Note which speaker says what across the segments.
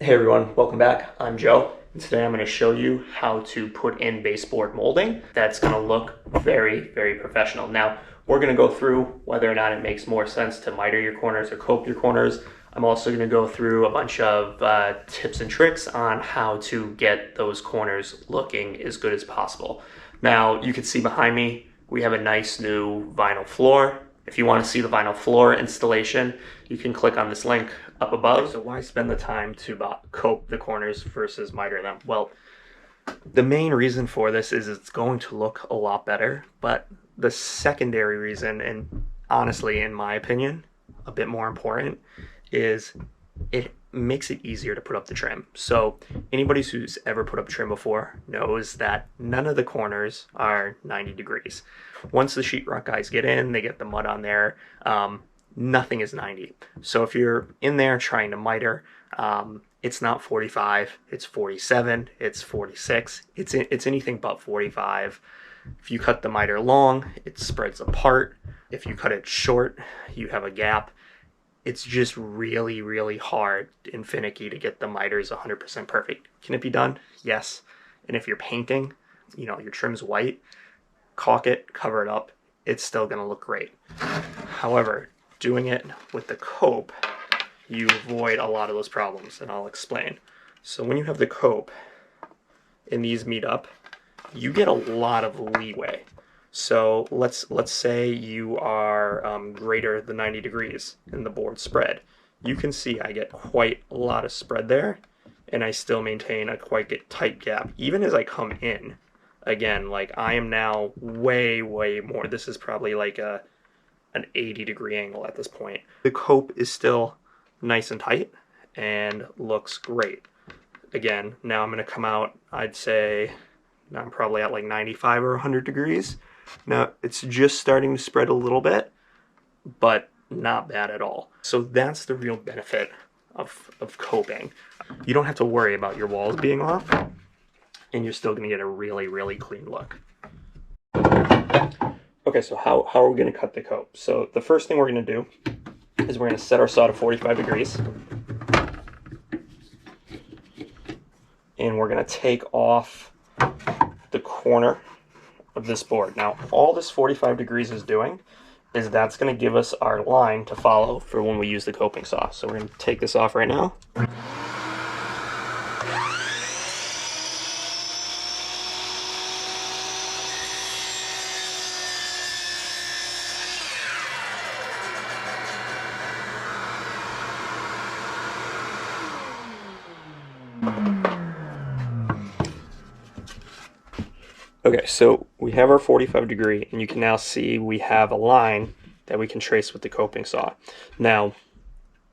Speaker 1: Hey everyone, welcome back. I'm Joe, and today I'm going to show you how to put in baseboard molding that's going to look very, very professional. Now, we're going to go through whether or not it makes more sense to miter your corners or cope your corners. I'm also going to go through a bunch of tips and tricks on how to get those corners looking as good as possible. Now, you can see behind me, we have a nice new vinyl floor. If you want to see the vinyl floor installation, you can click on this link up above. So why spend the time to cope the corners versus miter them? Well, the main reason for this is it's going to look a lot better, but the secondary reason, and honestly, in my opinion, a bit more important, is it makes it easier to put up the trim. So anybody who's ever put up trim before knows that none of the corners are 90 degrees. Once the sheetrock guys get in, they get the mud on there, nothing is 90. So if you're in there trying to miter, it's not 45, it's 47, it's 46, it's anything but 45. If you cut the miter long, it spreads apart. If you cut it short, you have a gap. It's just really, really hard and finicky to get the miters 100% perfect. Can it be done? Yes. And if you're painting, your trim's white, caulk it, cover it up, it's still going to look great. However, doing it with the cope, you avoid a lot of those problems, and I'll explain. So when you have the cope and these meet up, you get a lot of leeway. So let's say you are greater than 90 degrees in the board spread. You can see I get quite a lot of spread there, and I still maintain a quite tight gap. Even as I come in, again, like I am now way, way more. This is probably like an 80-degree angle at this point. The cope is still nice and tight and looks great. Again, now I'm going to come out, I'd say, now I'm probably at like 95 or 100 degrees. Now, it's just starting to spread a little bit, but not bad at all. So that's the real benefit of coping. You don't have to worry about your walls being off, and you're still going to get a really, really clean look. Okay, so how are we going to cut the cope? So the first thing we're going to do is we're going to set our saw to 45 degrees. And we're going to take off the corner of this board. Now, all this 45 degrees is doing is that's going to give us our line to follow for when we use the coping saw. So we're going to take this off right now. Okay, so we have our 45 degree, and you can now see we have a line that we can trace with the coping saw. Now,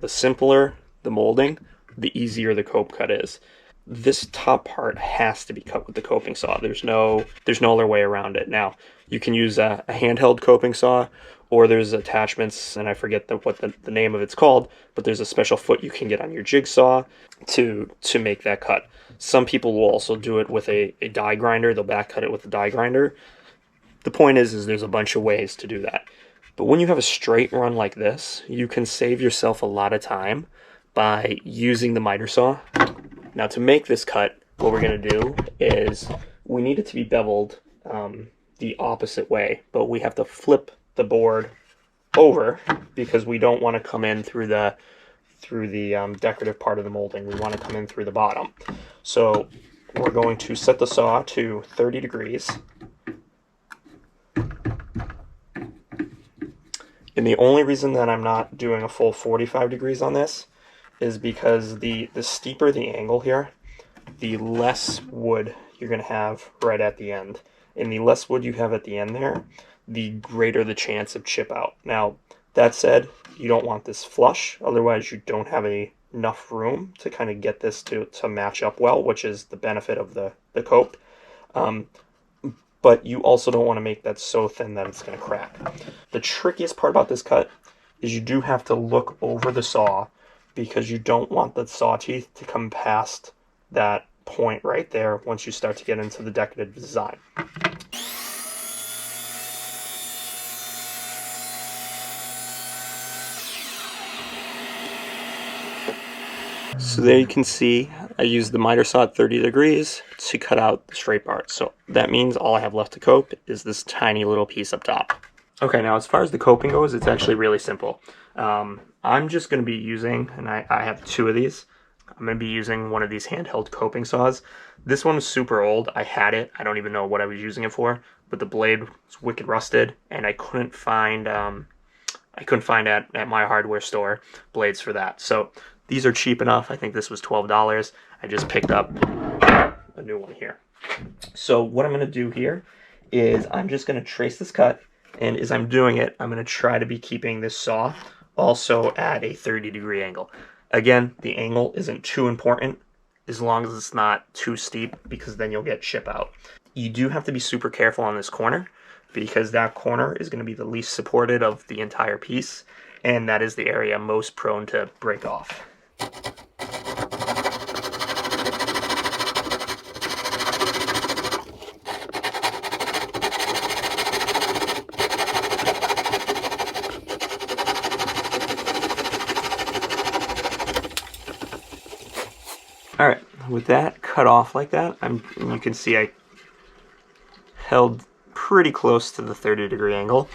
Speaker 1: the simpler the molding, the easier the cope cut is. This top part has to be cut with the coping saw. There's no other way around it. Now, you can use a handheld coping saw, or there's attachments, and I forget what the name of it's called, but there's a special foot you can get on your jigsaw to make that cut. Some people will also do it with a die grinder. They'll back cut it with a die grinder. The point is there's a bunch of ways to do that. But when you have a straight run like this, you can save yourself a lot of time by using the miter saw. Now, to make this cut, what we're going to do is we need it to be beveled the opposite way, but we have to flip the board over because we don't want to come in through the decorative part of the molding. We want to come in through the bottom. So we're going to set the saw to 30 degrees. And the only reason that I'm not doing a full 45 degrees on this is because the steeper the angle here, the less wood you're going to have right at the end. And the less wood you have at the end there, the greater the chance of chip out. Now, that said, you don't want this flush, otherwise you don't have enough room to kind of get this to match up well, which is the benefit of the cope. But you also don't want to make that so thin that it's going to crack. The trickiest part about this cut is you do have to look over the saw because you don't want the saw teeth to come past that point right there once you start to get into the decorative design. So there you can see I used the miter saw at 30 degrees to cut out the straight part. So that means all I have left to cope is this tiny little piece up top. Okay, now as far as the coping goes, it's actually really simple. I'm just going to be using, and I have 2 of these, I'm going to be using one of these handheld coping saws. This one is super old. I had it. I don't even know what I was using it for, but the blade was wicked rusted, and I couldn't find at my hardware store blades for that. So these are cheap enough. I think this was $12. I just picked up a new one here. So what I'm going to do here is I'm just going to trace this cut, and as I'm doing it, I'm going to try to be keeping this saw also at a 30-degree angle. Again, the angle isn't too important as long as it's not too steep, because then you'll get chip out. You do have to be super careful on this corner, because that corner is going to be the least supported of the entire piece, and that is the area most prone to break off. All right, with that cut off like that, you can see I held pretty close to the 30-degree angle.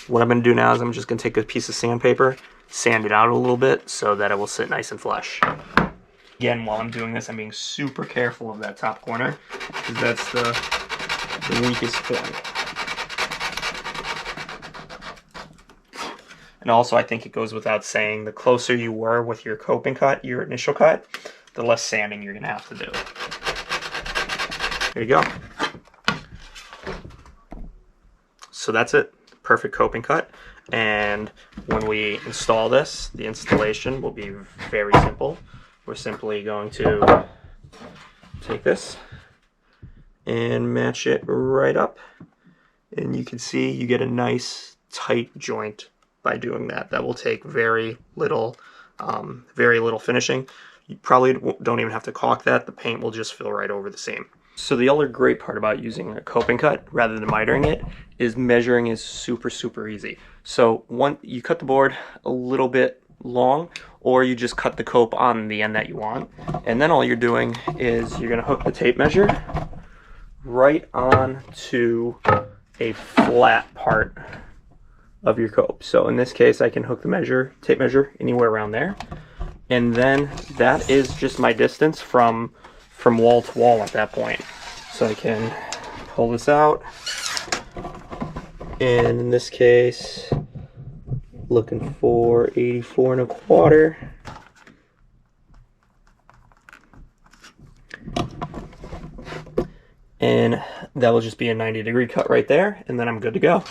Speaker 1: What I'm going to do now is I'm just going to take a piece of sandpaper, sand it out a little bit so that it will sit nice and flush. Again, while I'm doing this, I'm being super careful of that top corner, because that's the weakest point. And also, I think it goes without saying, the closer you were with your coping cut, your initial cut, the less sanding you're going to have to do. There you go. So that's it. Perfect coping cut. And when we install this, the installation will be very simple. We're simply going to take this and match it right up. And you can see you get a nice tight joint by doing that. That will take very little finishing. You probably don't even have to caulk that. The paint will just fill right over the seam. So the other great part about using a coping cut rather than mitering it is measuring is super, super easy. So you cut the board a little bit long, or you just cut the cope on the end that you want. And then all you're doing is you're going to hook the tape measure right on to a flat part of your cope. So in this case, I can hook the tape measure anywhere around there. And then that is just my distance from wall to wall at that point. So I can pull this out, and in this case, looking for 84 1/4. And that will just be a 90-degree cut right there, and then I'm good to go.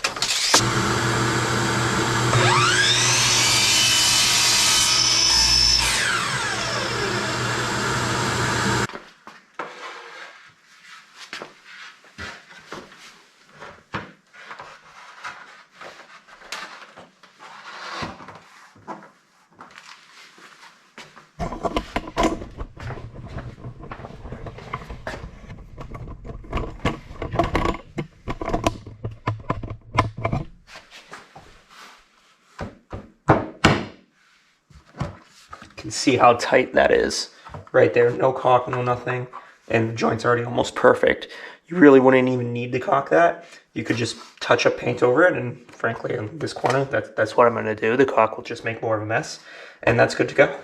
Speaker 1: Can see how tight that is right there. No caulk, no nothing, and the joint's already almost perfect. You really wouldn't even need to caulk that. You could just touch up paint over it, and frankly, in this corner, that's what I'm going to do. The caulk will just make more of a mess, and that's good to go.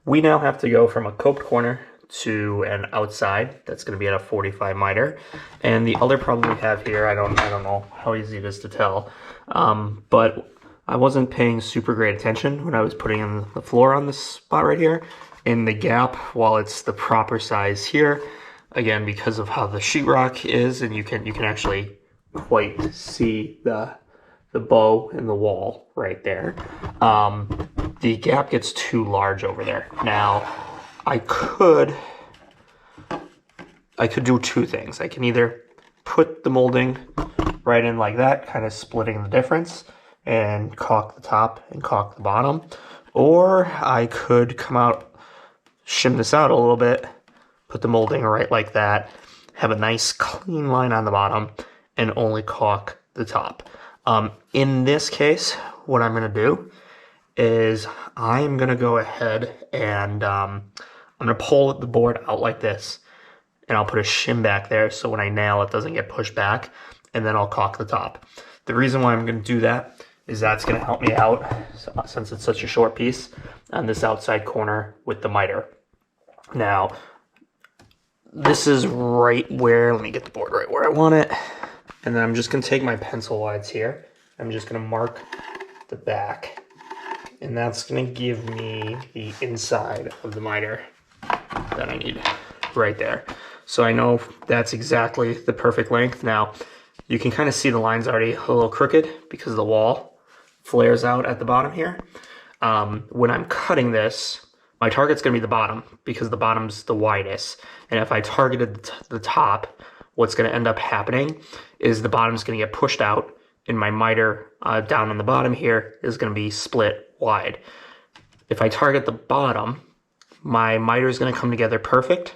Speaker 1: We now have to go from a coped corner to an outside. That's going to be at a 45 miter. And the other problem we have here, I don't know how easy it is to tell, but I wasn't paying super great attention when I was putting in the floor on this spot right here. In the gap, while it's the proper size here, again, because of how the sheetrock is, and you can actually quite see the bow in the wall right there. The gap gets too large over there. Now, I could do 2 things. I can either put the molding right in like that, kind of splitting the difference, and caulk the top and caulk the bottom, or I could come out, shim this out a little bit, put the molding right like that, have a nice clean line on the bottom, and only caulk the top. In this case, what I'm going to do is I'm going to go ahead and I'm going to pull the board out like this, and I'll put a shim back there so when I nail it doesn't get pushed back, and then I'll caulk the top. The reason why I'm going to do that is that's going to help me out, since it's such a short piece, on this outside corner with the miter. Now, this is right where, let me get the board right where I want it, and then I'm just going to take my pencil lines here. I'm just going to mark the back, and that's going to give me the inside of the miter that I need right there. So I know that's exactly the perfect length. Now, you can kind of see the line's already a little crooked because the wall flares out at the bottom here. When I'm cutting this, my target's going to be the bottom because the bottom's the widest. And if I targeted the top, what's going to end up happening is the bottom's going to get pushed out, and my miter down on the bottom here is going to be split wide. If I target the bottom, my miter is going to come together perfect.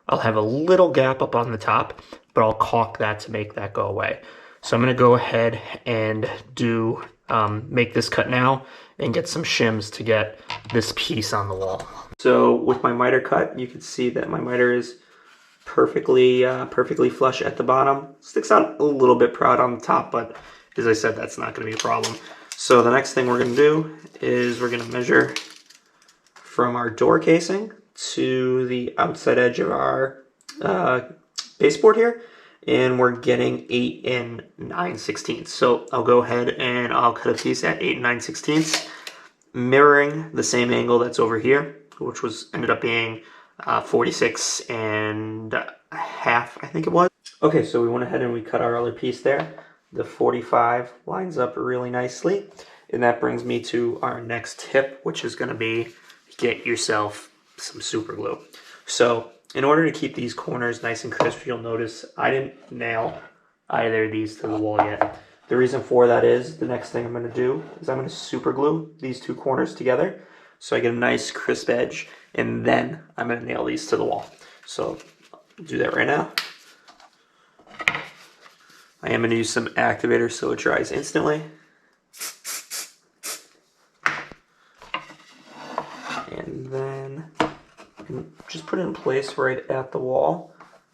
Speaker 1: I'll have a little gap up on the top, but I'll caulk that to make that go away. So I'm going to go ahead and make this cut now and get some shims to get this piece on the wall. So with my miter cut, you can see that my miter is perfectly flush at the bottom. Sticks out a little bit proud on the top, but as I said, that's not going to be a problem. So the next thing we're going to do is we're going to measure from our door casing to the outside edge of our baseboard here, and we're getting 8 9/16. So I'll go ahead and I'll cut a piece at 8 9/16, mirroring the same angle that's over here, which ended up being 46 and a half, I think it was. Okay, so we went ahead and we cut our other piece there. The 45 lines up really nicely, and that brings me to our next tip, which is going to be get yourself some super glue. So in order to keep these corners nice and crisp, you'll notice I didn't nail either of these to the wall yet. The reason for that is the next thing I'm going to do is I'm going to super glue these two corners together so I get a nice crisp edge, and then I'm going to nail these to the wall. So I'll do that right now. I am going to use some activator so it dries instantly. And then just put it in place right at the wall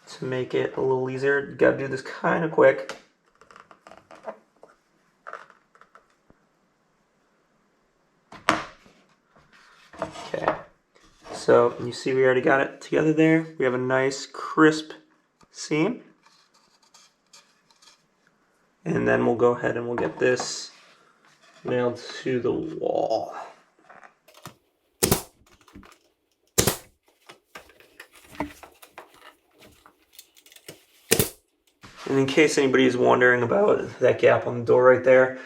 Speaker 1: to make it a little easier. You gotta do this kind of quick. Okay, so you see we already got it together there. We have a nice crisp seam. And then we'll go ahead and we'll get this nailed to the wall. And in case anybody is wondering about that gap on the door right there,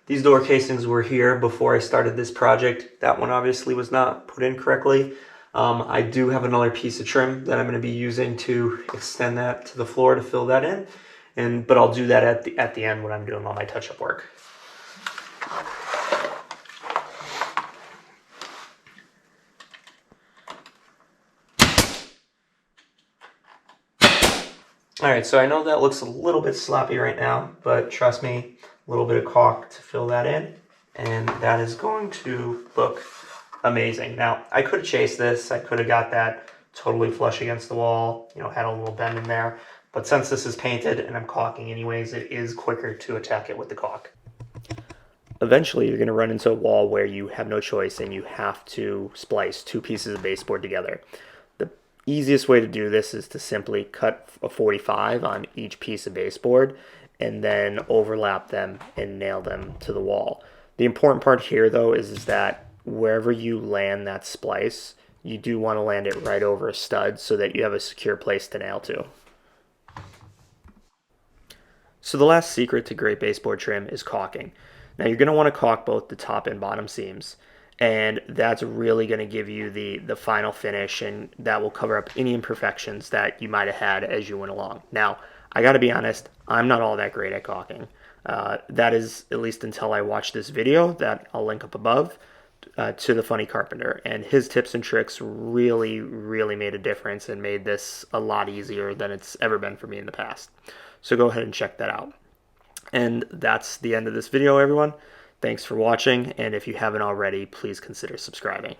Speaker 1: these door casings were here before I started this project. That one obviously was not put in correctly. I do have another piece of trim that I'm going to be using to extend that to the floor to fill that in. But I'll do that at the end when I'm doing all my touch-up work. Alright, so I know that looks a little bit sloppy right now, but trust me, a little bit of caulk to fill that in, and that is going to look amazing. Now, I could have chased this, I could have got that totally flush against the wall, had a little bend in there, but since this is painted and I'm caulking anyways, it is quicker to attack it with the caulk. Eventually, you're going to run into a wall where you have no choice and you have to splice two pieces of baseboard together. The easiest way to do this is to simply cut a 45 on each piece of baseboard and then overlap them and nail them to the wall. The important part here, though, is that wherever you land that splice, you do want to land it right over a stud so that you have a secure place to nail to. So the last secret to great baseboard trim is caulking. Now you're going to want to caulk both the top and bottom seams, and that's really going to give you the final finish, and that will cover up any imperfections that you might have had as you went along. Now, I got to be honest, I'm not all that great at caulking. That is, at least until I watched this video that I'll link up above, to the funny Carpenter, and his tips and tricks really made a difference and made this a lot easier than it's ever been for me in the past. So go ahead and check that out. And that's the end of this video, everyone. Thanks for watching, and if you haven't already, please consider subscribing.